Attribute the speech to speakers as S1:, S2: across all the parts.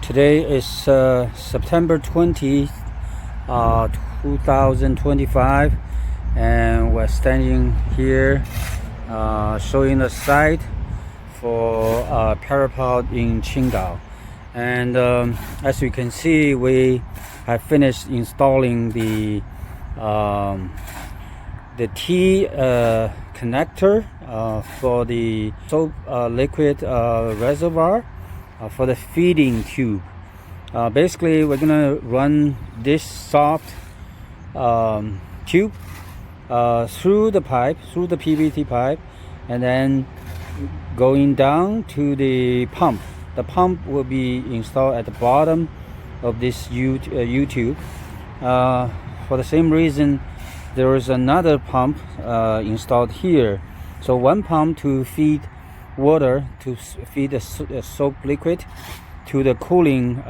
S1: Today is September 20th, 2025, and we're standing here showing the site for PyraPOD in Qingdao. And as you can see, we have finished installing the T connector for the soap liquid reservoir for the feeding tube. Basically, we're gonna run this soft tube through the PVC pipe, and then going down to the pump. The pump will be installed at the bottom of this U-tube. For the same reason, there is another pump installed here. So one pump to feed water, to feed the soap liquid to the cooling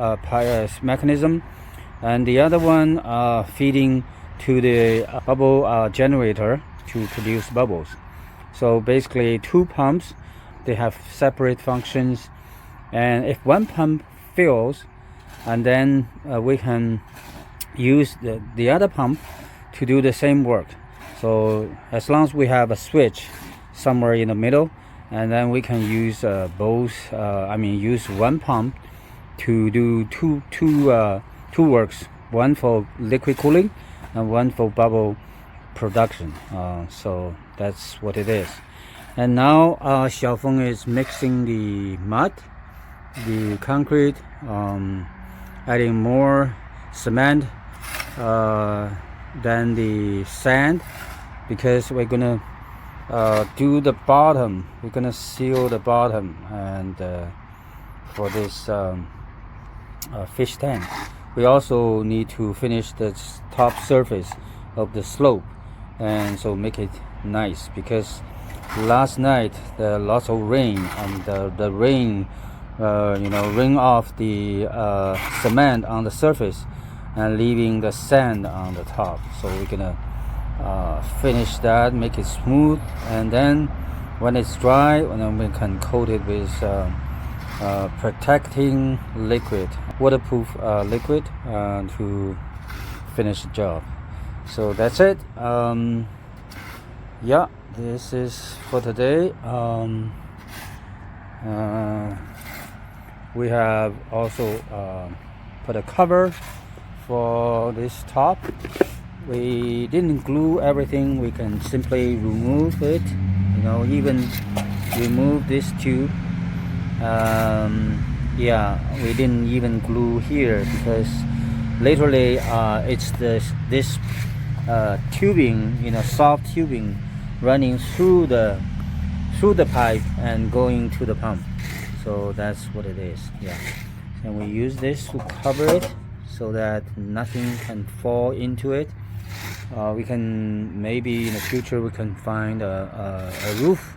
S1: mechanism, and the other one feeding to the bubble generator to produce bubbles. So basically two pumps, they have separate functions, and if one pump fails, and then we can use the other pump to do the same work. So as long as we have a switch somewhere in the middle, and then we can use use one pump to do two works, one for liquid cooling and one for bubble production. So that's what it is. And now Xiaofeng is mixing the mud, the concrete, adding more cement than the sand, because we're gonna do the bottom. We're gonna seal the bottom, and for this fish tank, we also need to finish the top surface of the slope, and so make it nice, because last night there lots of rain, and the rain rain off the cement on the surface and leaving the sand on the top. So we're gonna finish that, make it smooth, and then when it's dry, and then we can coat it with protecting liquid, waterproof liquid, to finish the job. So that's it. Yeah, this is for today. We have also put a cover for this top. We didn't glue everything. We can simply remove it, even remove this tube. Yeah, we didn't even glue here, because literally it's this tubing, soft tubing running through the pipe and going to the pump. So that's what it is. Yeah, and we use this to cover it so that nothing can fall into it. We can, maybe in the future, we can find a roof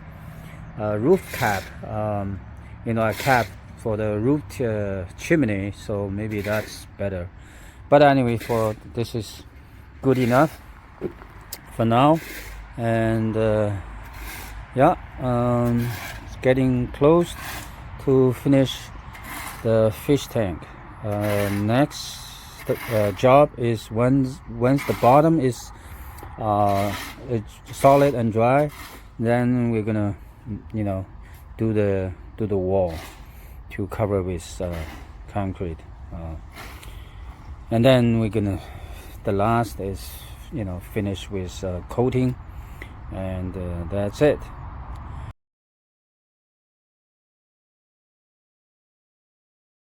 S1: cap, a cap for the roof chimney. So maybe that's better. But anyway, this is good enough for now. And it's getting close to finish the fish tank. Next job is once the bottom is it's solid and dry, then we're gonna do the wall to cover with concrete, and then we're gonna, the last is finish with coating, and that's it.